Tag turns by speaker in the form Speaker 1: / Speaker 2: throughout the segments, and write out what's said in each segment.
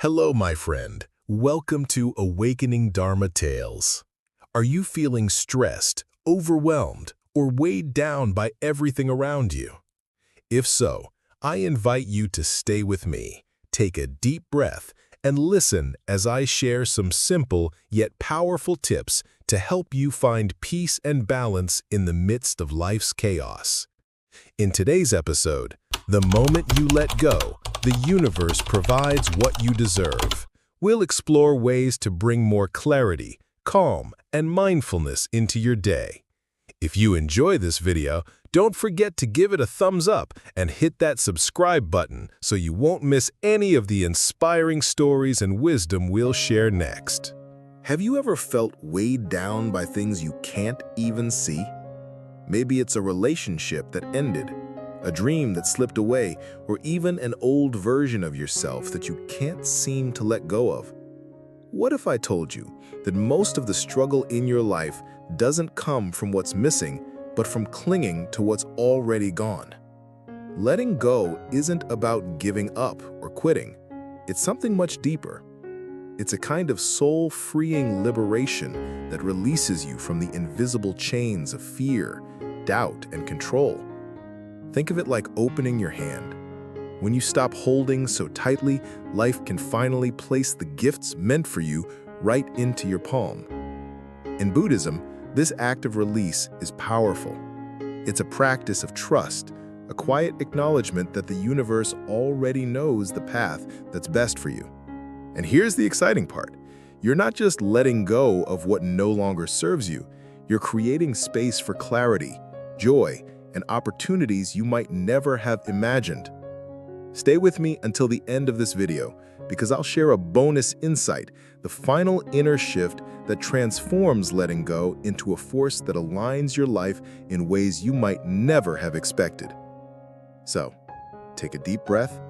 Speaker 1: Hello, my friend. Welcome to Awakening Dharma Tales. Are you feeling stressed, overwhelmed, or weighed down by everything around you? If so, I invite you to stay with me, take a deep breath, and listen as I share some simple yet powerful tips to help you find peace and balance in the midst of life's chaos. In today's episode, the moment you let go, the universe provides what you deserve. We'll explore ways to bring more clarity, calm, and mindfulness into your day. If you enjoy this video, don't forget to give it a thumbs up and hit that subscribe button so you won't miss any of the inspiring stories and wisdom we'll share next. Have you ever felt weighed down by things you can't even see? Maybe it's a relationship that ended, a dream that slipped away, or even an old version of yourself that you can't seem to let go of. What if I told you that most of the struggle in your life doesn't come from what's missing, but from clinging to what's already gone? Letting go isn't about giving up or quitting. It's something much deeper. It's a kind of soul-freeing liberation that releases you from the invisible chains of fear, doubt, and control. Think of it like opening your hand. When you stop holding so tightly, life can finally place the gifts meant for you right into your palm. In Buddhism, this act of release is powerful. It's a practice of trust, a quiet acknowledgement that the universe already knows the path that's best for you. And here's the exciting part. You're not just letting go of what no longer serves you, you're creating space for clarity, joy, and opportunities you might never have imagined. Stay with me until the end of this video, because I'll share a bonus insight, the final inner shift that transforms letting go into a force that aligns your life in ways you might never have expected. So, take a deep breath,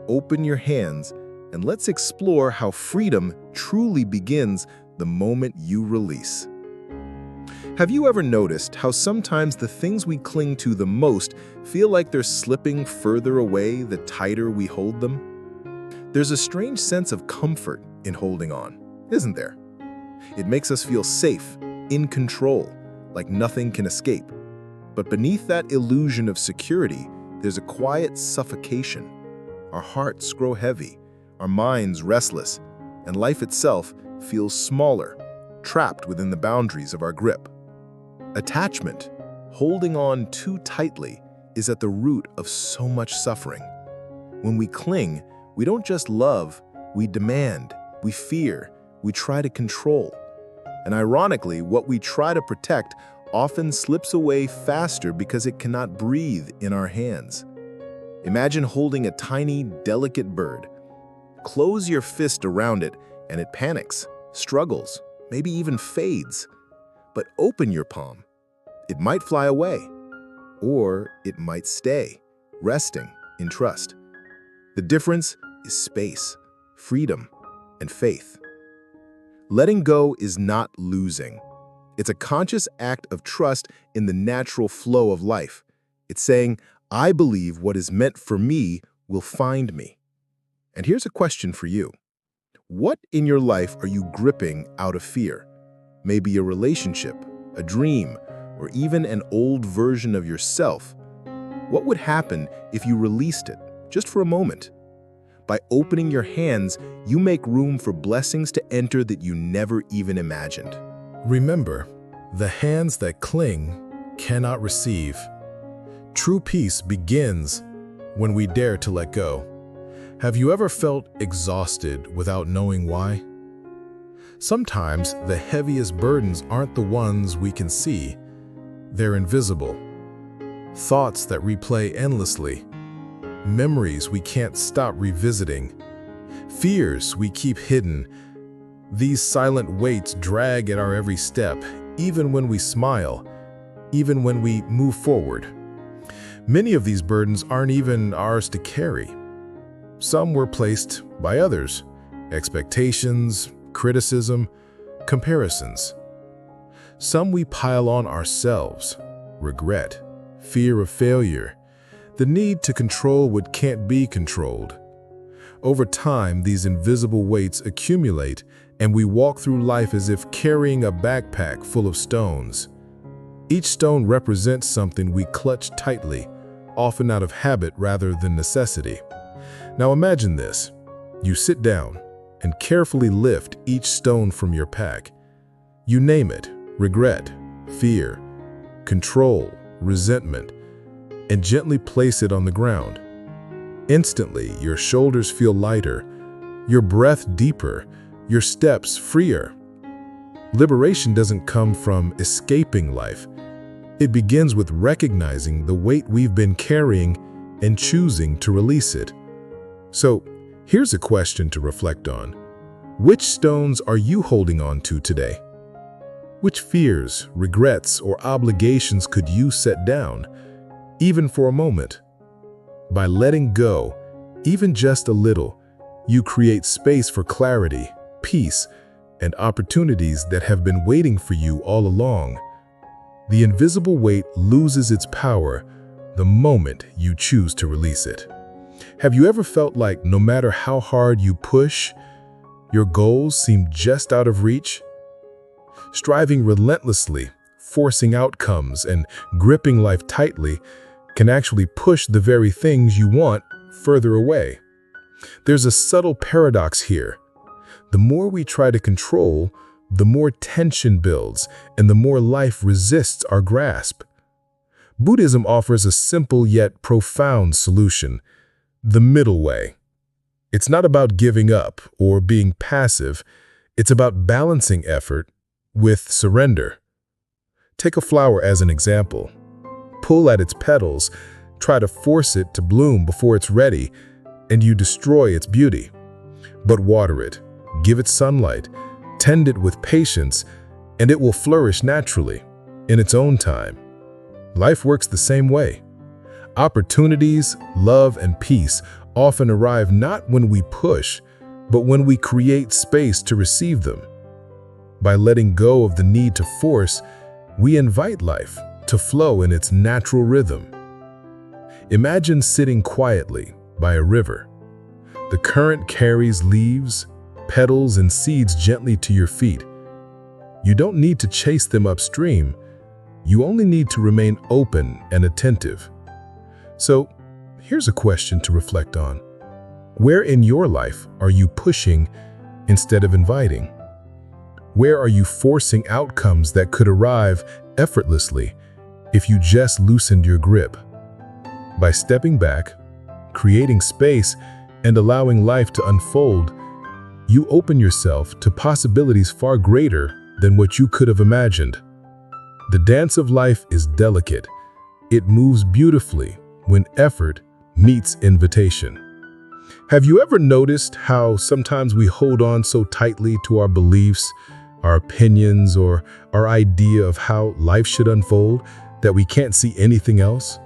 Speaker 1: open your hands, and let's explore how freedom truly begins the moment you release. Have you ever noticed how sometimes the things we cling to the most feel like they're slipping further away the tighter we hold them? There's a strange sense of comfort in holding on, isn't there? It makes us feel safe, in control, like nothing can escape. But beneath that illusion of security, there's a quiet suffocation. Our hearts grow heavy, our minds restless, and life itself feels smaller, trapped within the boundaries of our grip. Attachment, holding on too tightly, is at the root of so much suffering. When we cling, we don't just love, we demand, we fear, we try to control. And ironically, what we try to protect often slips away faster because it cannot breathe in our hands. Imagine holding a tiny, delicate bird. Close your fist around it and it panics, struggles, maybe even fades. But open your palm. It might fly away, or it might stay, resting in trust. The difference is space, freedom, and faith. Letting go is not losing. It's a conscious act of trust in the natural flow of life. It's saying, I believe what is meant for me will find me. And here's a question for you. What in your life are you gripping out of fear? Maybe a relationship, a dream, or even an old version of yourself. What would happen if you released it, just for a moment? By opening your hands, you make room for blessings to enter that you never even imagined. Remember, the hands that cling cannot receive. True peace begins when we dare to let go. Have you ever felt exhausted without knowing why? Sometimes the heaviest burdens aren't the ones we can see. They're invisible. Thoughts that replay endlessly. Memories we can't stop revisiting. Fears we keep hidden. These silent weights drag at our every step, even when we smile, even when we move forward. Many of these burdens aren't even ours to carry. Some were placed by others. Expectations, criticism, comparisons. Some we pile on ourselves. Regret, fear of failure, the need to control what can't be controlled. Over time, these invisible weights accumulate, and we walk through life as if carrying a backpack full of stones. Each stone represents something we clutch tightly, often out of habit rather than necessity. Now imagine this. You sit down and carefully lift each stone from your pack. You name it: regret, fear, control, resentment, and gently place it on the ground. Instantly, your shoulders feel lighter, your breath deeper, your steps freer. Liberation doesn't come from escaping life. It begins with recognizing the weight we've been carrying and choosing to release it. So, here's a question to reflect on. Which stones are you holding on to today? Which fears, regrets, or obligations could you set down, even for a moment? By letting go, even just a little, you create space for clarity, peace, and opportunities that have been waiting for you all along. The invisible weight loses its power the moment you choose to release it. Have you ever felt like no matter how hard you push, your goals seem just out of reach? Striving relentlessly, forcing outcomes, and gripping life tightly can actually push the very things you want further away. There's a subtle paradox here. The more we try to control, the more tension builds and the more life resists our grasp. Buddhism offers a simple yet profound solution: the middle way. It's not about giving up or being passive. It's about balancing effort with surrender. Take a flower as an example. Pull at its petals, try to force it to bloom before it's ready, and you destroy its beauty. But water it, give it sunlight, tend it with patience, and it will flourish naturally, in its own time. Life works the same way. Opportunities, love, and peace often arrive not when we push, but when we create space to receive them. By letting go of the need to force, we invite life to flow in its natural rhythm. Imagine sitting quietly by a river. The current carries leaves, petals, and seeds gently to your feet. You don't need to chase them upstream. You only need to remain open and attentive. So, here's a question to reflect on. Where in your life are you pushing instead of inviting? Where are you forcing outcomes that could arrive effortlessly if you just loosened your grip? By stepping back, creating space, and allowing life to unfold, you open yourself to possibilities far greater than what you could have imagined. The dance of life is delicate. It moves beautifully when effort meets invitation. Have you ever noticed how sometimes we hold on so tightly to our beliefs, our opinions, or our idea of how life should unfold that we can't see anything else?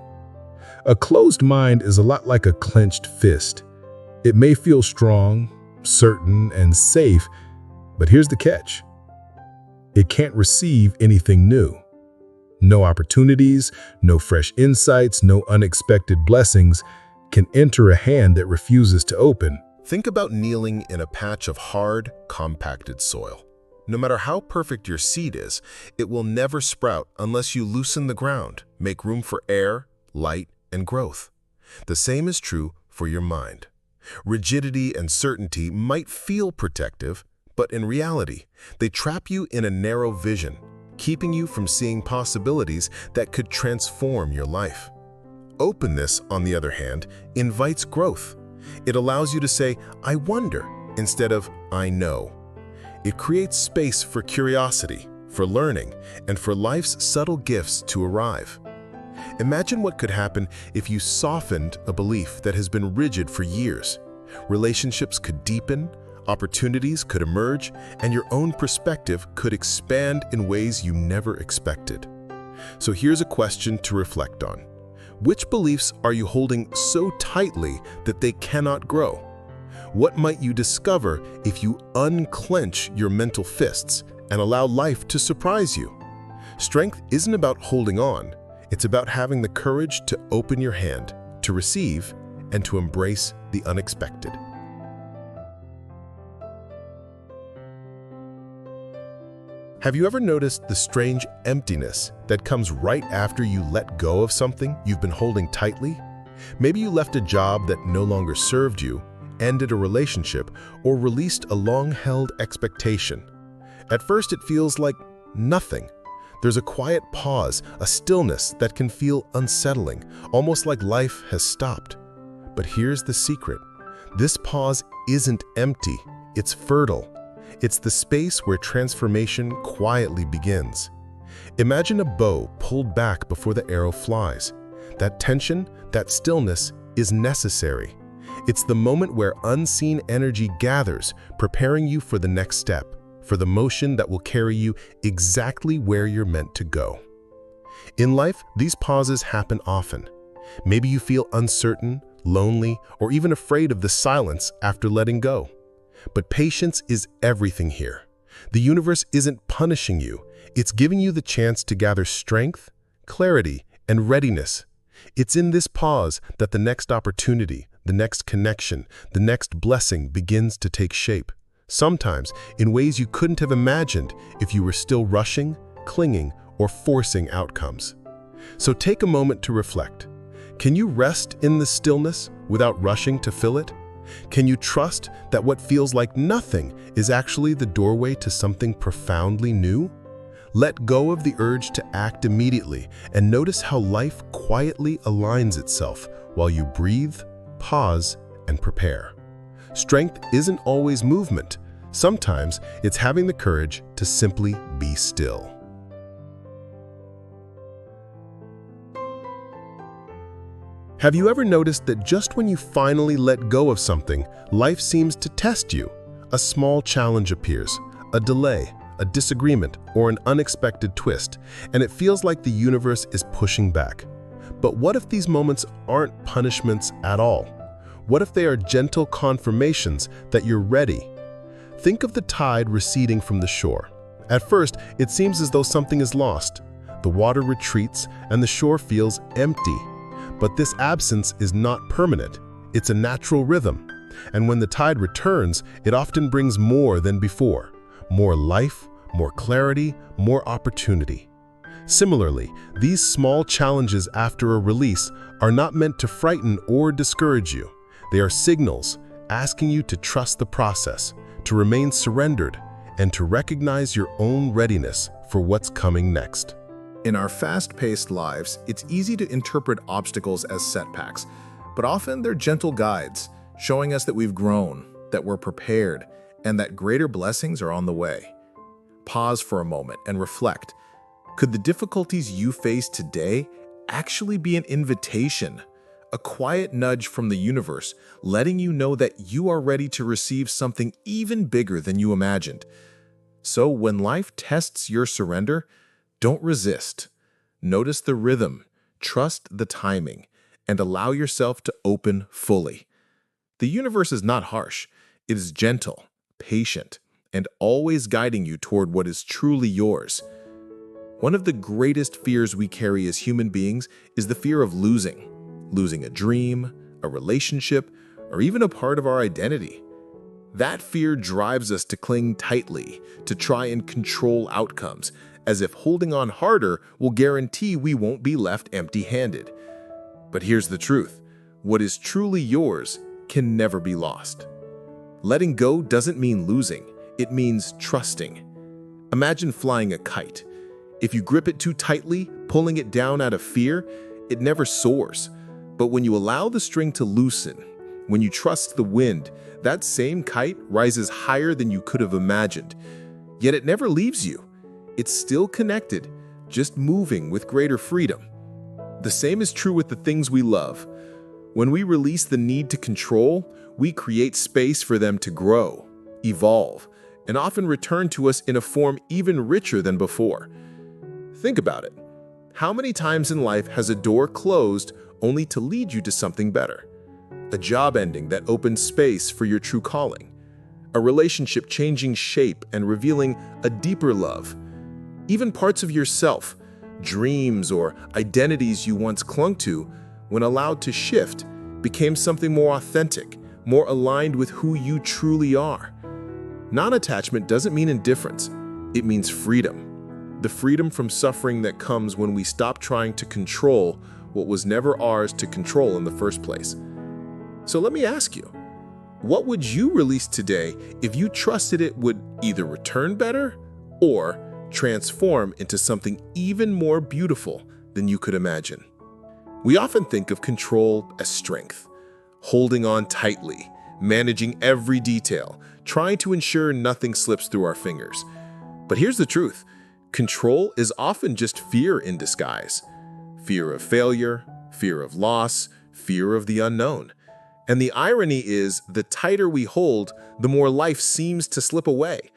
Speaker 1: A closed mind is a lot like a clenched fist. It may feel strong, certain, and safe, but here's the catch. It can't receive anything new. No opportunities, no fresh insights, no unexpected blessings can enter a hand that refuses to open.
Speaker 2: Think about kneeling in a patch of hard, compacted soil. No matter how perfect your seed is, it will never sprout unless you loosen the ground, make room for air, light, and growth. The same is true for your mind. Rigidity and certainty might feel protective, but in reality, they trap you in a narrow vision, keeping you from seeing possibilities that could transform your life. Openness, on the other hand, invites growth. It allows you to say, "I wonder," instead of "I know." It creates space for curiosity, for learning, and for life's subtle gifts to arrive. Imagine what could happen if you softened a belief that has been rigid for years. Relationships could deepen, opportunities could emerge, and your own perspective could expand in ways you never expected. So here's a question to reflect on. Which beliefs are you holding so tightly that they cannot grow? What might you discover if you unclench your mental fists and allow life to surprise you? Strength isn't about holding on. It's about having the courage to open your hand, to receive, and to embrace the unexpected.
Speaker 1: Have you ever noticed the strange emptiness that comes right after you let go of something you've been holding tightly? Maybe you left a job that no longer served you, ended a relationship, or released a long-held expectation. At first, it feels like nothing. There's a quiet pause, a stillness that can feel unsettling, almost like life has stopped. But here's the secret. This pause isn't empty, it's fertile. It's the space where transformation quietly begins. Imagine a bow pulled back before the arrow flies. That tension, that stillness is necessary. It's the moment where unseen energy gathers, preparing you for the next step, for the motion that will carry you exactly where you're meant to go. In life, these pauses happen often. Maybe you feel uncertain, lonely, or even afraid of the silence after letting go. But patience is everything here. The universe isn't punishing you. It's giving you the chance to gather strength, clarity, and readiness. It's in this pause that the next opportunity, the next connection, the next blessing begins to take shape. Sometimes in ways you couldn't have imagined if you were still rushing, clinging, or forcing outcomes. So take a moment to reflect. Can you rest in the stillness without rushing to fill it? Can you trust that what feels like nothing is actually the doorway to something profoundly new? Let go of the urge to act immediately and notice how life quietly aligns itself while you breathe, pause, and prepare. Strength isn't always movement. Sometimes it's having the courage to simply be still. Have you ever noticed that just when you finally let go of something, life seems to test you? A small challenge appears, a delay, a disagreement, or an unexpected twist, and it feels like the universe is pushing back. But what if these moments aren't punishments at all? What if they are gentle confirmations that you're ready? Think of the tide receding from the shore. At first, it seems as though something is lost. The water retreats and the shore feels empty. But this absence is not permanent. It's a natural rhythm. And when the tide returns, it often brings more than before. More life, more clarity, more opportunity. Similarly, these small challenges after a release are not meant to frighten or discourage you. They are signals asking you to trust the process, to remain surrendered, and to recognize your own readiness for what's coming next.
Speaker 2: In our fast-paced lives, it's easy to interpret obstacles as setbacks, but often they're gentle guides, showing us that we've grown, that we're prepared, and that greater blessings are on the way. Pause for a moment and reflect. Could the difficulties you face today actually be an invitation, a quiet nudge from the universe, letting you know that you are ready to receive something even bigger than you imagined? So when life tests your surrender, don't resist. Notice the rhythm, trust the timing, and allow yourself to open fully. The universe is not harsh. It is gentle, patient, and always guiding you toward what is truly yours. One of the greatest fears we carry as human beings is the fear of losing a dream, a relationship, or even a part of our identity. That fear drives us to cling tightly, to try and control outcomes, as if holding on harder will guarantee we won't be left empty-handed. But here's the truth. What is truly yours can never be lost. Letting go doesn't mean losing. It means trusting. Imagine flying a kite. If you grip it too tightly, pulling it down out of fear, it never soars. But when you allow the string to loosen, when you trust the wind, that same kite rises higher than you could have imagined. Yet it never leaves you. It's still connected, just moving with greater freedom. The same is true with the things we love. When we release the need to control, we create space for them to grow, evolve, and often return to us in a form even richer than before. Think about it. How many times in life has a door closed only to lead you to something better? A job ending that opens space for your true calling. A relationship changing shape and revealing a deeper love. Even parts of yourself, dreams or identities you once clung to, when allowed to shift, became something more authentic, more aligned with who you truly are. Non-attachment doesn't mean indifference. It means freedom. The freedom from suffering that comes when we stop trying to control what was never ours to control in the first place. So let me ask you, what would you release today if you trusted it would either return better or transform into something even more beautiful than you could imagine? We often think of control as strength, holding on tightly, managing every detail, trying to ensure nothing slips through our fingers. But here's the truth. Control is often just fear in disguise. Fear of failure, fear of loss, fear of the unknown. And the irony is, the tighter we hold, the more life seems to slip away.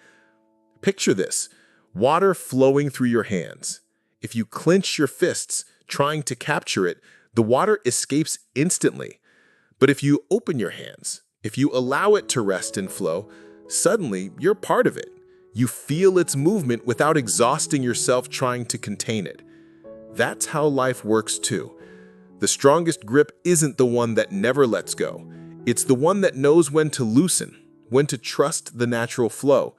Speaker 2: Picture this: water flowing through your hands. If you clench your fists, trying to capture it, the water escapes instantly. But if you open your hands, if you allow it to rest and flow, suddenly you're part of it. You feel its movement without exhausting yourself trying to contain it. That's how life works too. The strongest grip isn't the one that never lets go. It's the one that knows when to loosen, when to trust the natural flow.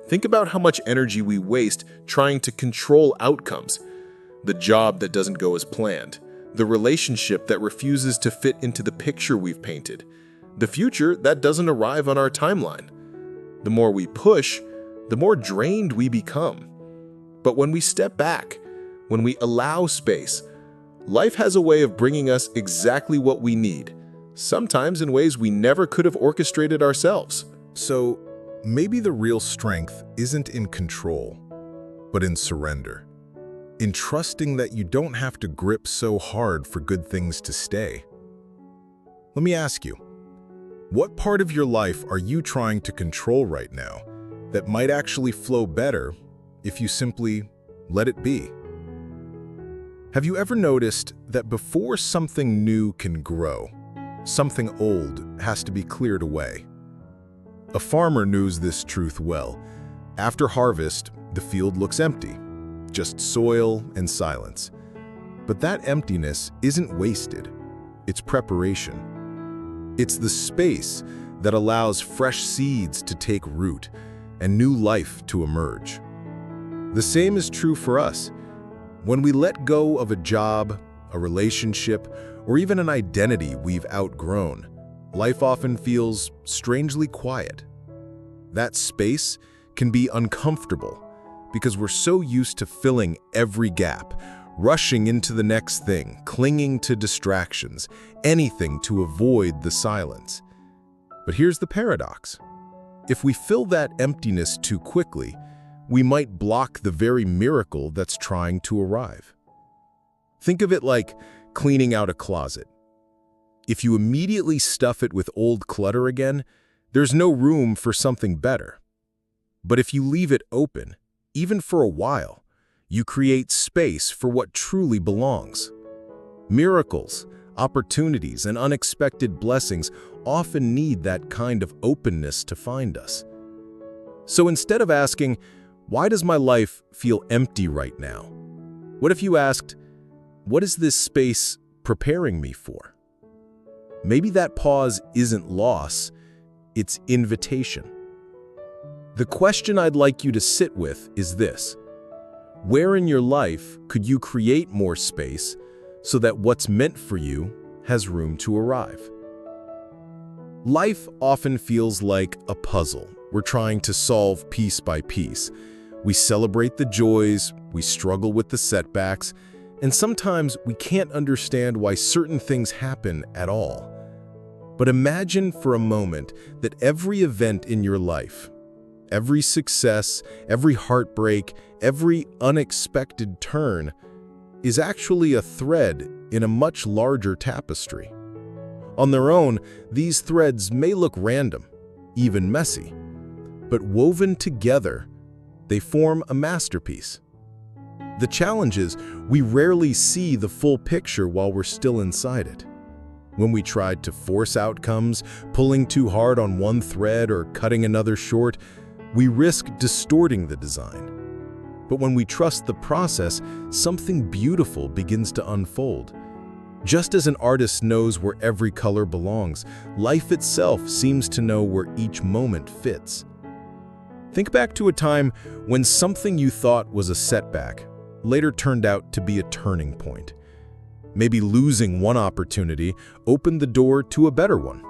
Speaker 2: Think about how much energy we waste trying to control outcomes. The job that doesn't go as planned, the relationship that refuses to fit into the picture we've painted, the future that doesn't arrive on our timeline. The more we push, the more drained we become. But when we step back, when we allow space, life has a way of bringing us exactly what we need, sometimes in ways we never could have orchestrated ourselves.
Speaker 1: So maybe the real strength isn't in control, but in surrender. In trusting that you don't have to grip so hard for good things to stay. Let me ask you, what part of your life are you trying to control right now that might actually flow better if you simply let it be? Have you ever noticed that before something new can grow, something old has to be cleared away? A farmer knows this truth well. After harvest, the field looks empty, just soil and silence. But that emptiness isn't wasted. It's preparation. It's the space that allows fresh seeds to take root and new life to emerge. The same is true for us. When we let go of a job, a relationship, or even an identity we've outgrown, life often feels strangely quiet. That space can be uncomfortable because we're so used to filling every gap, rushing into the next thing, clinging to distractions, anything to avoid the silence. But here's the paradox. If we fill that emptiness too quickly, we might block the very miracle that's trying to arrive. Think of it like cleaning out a closet. If you immediately stuff it with old clutter again, there's no room for something better. But if you leave it open, even for a while, you create space for what truly belongs. Miracles, opportunities, and unexpected blessings often need that kind of openness to find us. So instead of asking, "Why does my life feel empty right now?" what if you asked, "What is this space preparing me for?" Maybe that pause isn't loss, it's invitation. The question I'd like you to sit with is this: where in your life could you create more space so that what's meant for you has room to arrive? Life often feels like a puzzle we're trying to solve piece by piece. We celebrate the joys, we struggle with the setbacks, and sometimes we can't understand why certain things happen at all. But imagine for a moment that every event in your life, every success, every heartbreak, every unexpected turn, is actually a thread in a much larger tapestry. On their own, these threads may look random, even messy, but woven together, they form a masterpiece. The challenge is, we rarely see the full picture while we're still inside it. When we tried to force outcomes, pulling too hard on one thread or cutting another short, we risk distorting the design. But when we trust the process, something beautiful begins to unfold. Just as an artist knows where every color belongs, life itself seems to know where each moment fits. Think back to a time when something you thought was a setback later turned out to be a turning point. Maybe losing one opportunity opened the door to a better one.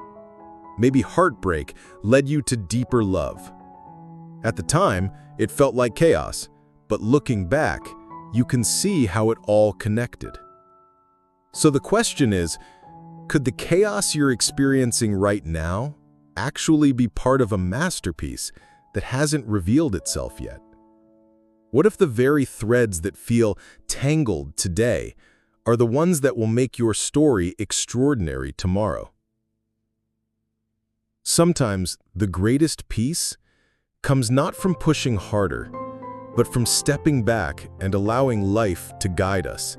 Speaker 1: Maybe heartbreak led you to deeper love. At the time, it felt like chaos, but looking back, you can see how it all connected. So the question is, could the chaos you're experiencing right now actually be part of a masterpiece that hasn't revealed itself yet? What if the very threads that feel tangled today are the ones that will make your story extraordinary tomorrow? Sometimes the greatest peace comes not from pushing harder, but from stepping back and allowing life to guide us.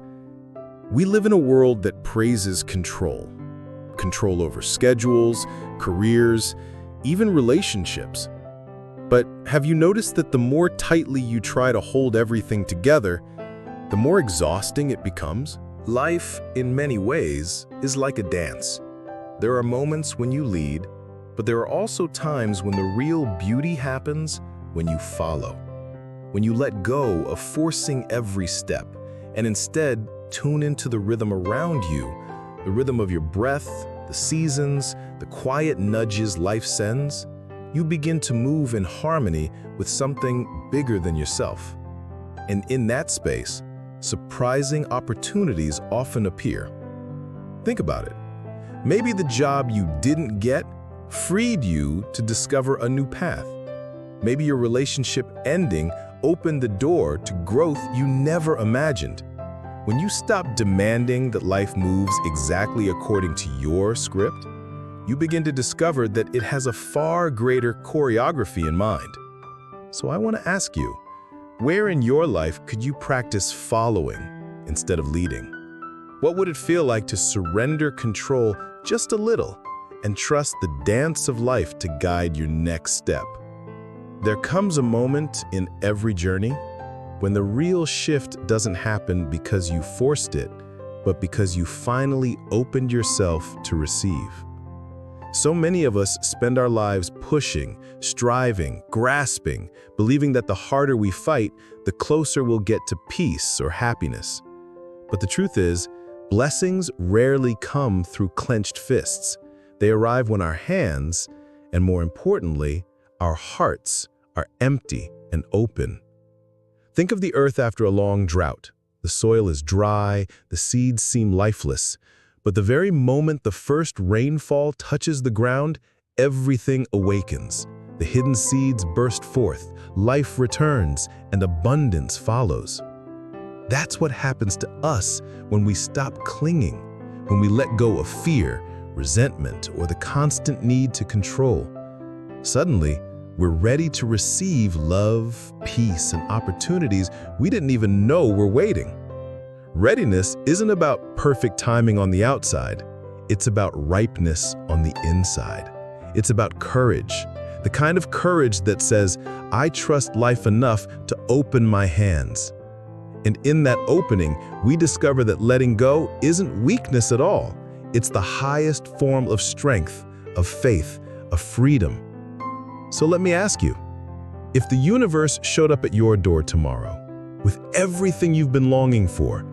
Speaker 1: We live in a world that praises control. Control over schedules, careers, even relationships. But have you noticed that the more tightly you try to hold everything together, the more exhausting it becomes? Life, in many ways, is like a dance. There are moments when you lead, but there are also times when the real beauty happens when you follow. When you let go of forcing every step and instead tune into the rhythm around you, the rhythm of your breath, the seasons, the quiet nudges life sends, you begin to move in harmony with something bigger than yourself. And in that space, surprising opportunities often appear. Think about it. Maybe the job you didn't get freed you to discover a new path. Maybe your relationship ending opened the door to growth you never imagined. When you stop demanding that life moves exactly according to your script, you begin to discover that it has a far greater choreography in mind. So I want to ask you, where in your life could you practice following instead of leading? What would it feel like to surrender control just a little and trust the dance of life to guide your next step? There comes a moment in every journey when the real shift doesn't happen because you forced it, but because you finally opened yourself to receive. So many of us spend our lives pushing, striving, grasping, believing that the harder we fight, the closer we'll get to peace or happiness. But the truth is, blessings rarely come through clenched fists. They arrive when our hands, and more importantly, our hearts, are empty and open. Think of the earth after a long drought. The soil is dry, the seeds seem lifeless. But the very moment the first rainfall touches the ground, everything awakens. The hidden seeds burst forth, life returns, and abundance follows. That's what happens to us when we stop clinging, when we let go of fear, resentment, or the constant need to control. Suddenly, we're ready to receive love, peace, and opportunities we didn't even know were waiting. Readiness isn't about perfect timing on the outside. It's about ripeness on the inside. It's about courage, the kind of courage that says, I trust life enough to open my hands. And in that opening, we discover that letting go isn't weakness at all. It's the highest form of strength, of faith, of freedom. So let me ask you, if the universe showed up at your door tomorrow, with everything you've been longing for,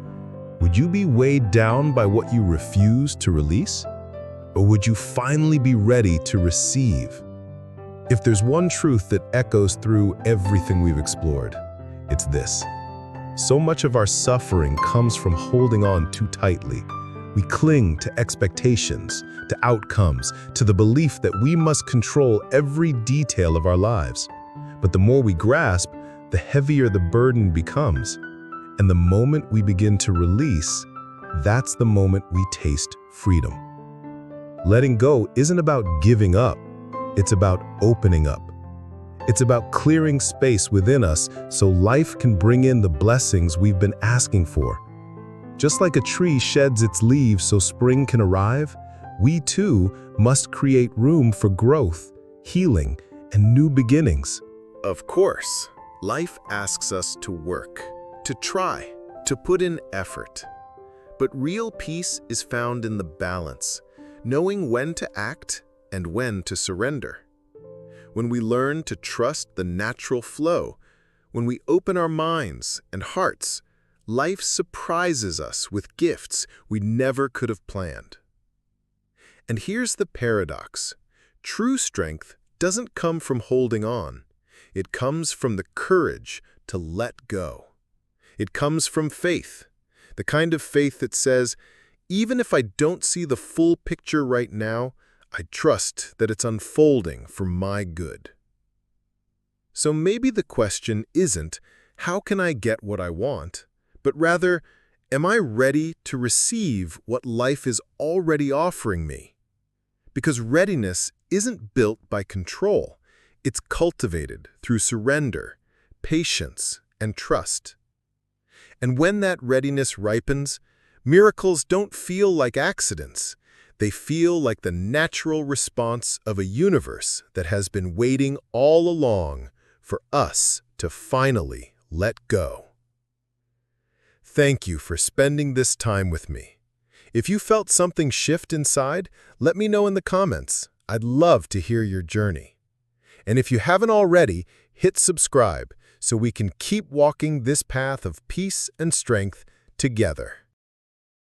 Speaker 1: would you be weighed down by what you refuse to release? Or would you finally be ready to receive? If there's one truth that echoes through everything we've explored, it's this. So much of our suffering comes from holding on too tightly. We cling to expectations, to outcomes, to the belief that we must control every detail of our lives. But the more we grasp, the heavier the burden becomes. And the moment we begin to release, that's the moment we taste freedom. Letting go isn't about giving up. It's about opening up. It's about clearing space within us so life can bring in the blessings we've been asking for. Just like a tree sheds its leaves so spring can arrive, we too must create room for growth, healing, and new beginnings. Of course, life asks us to work, to try, to put in effort. But real peace is found in the balance, knowing when to act and when to surrender.
Speaker 2: when we learn to trust the natural flow, when we open our minds and hearts, life surprises us with gifts we never could have planned. And here's the paradox. True strength doesn't come from holding on. It comes from the courage to let go. It comes from faith, the kind of faith that says, even if I don't see the full picture right now, I trust that it's unfolding for my good. So maybe the question isn't, how can I get what I want? But rather, am I ready to receive what life is already offering me? Because readiness isn't built by control. It's cultivated through surrender, patience, and trust. And when that readiness ripens, miracles don't feel like accidents. They feel like the natural response of a universe that has been waiting all along for us to finally let go. Thank you for spending this time with me. If you felt something shift inside, let me know in the comments. I'd love to hear your journey. And if you haven't already, hit subscribe so we can keep walking this path of peace and strength together.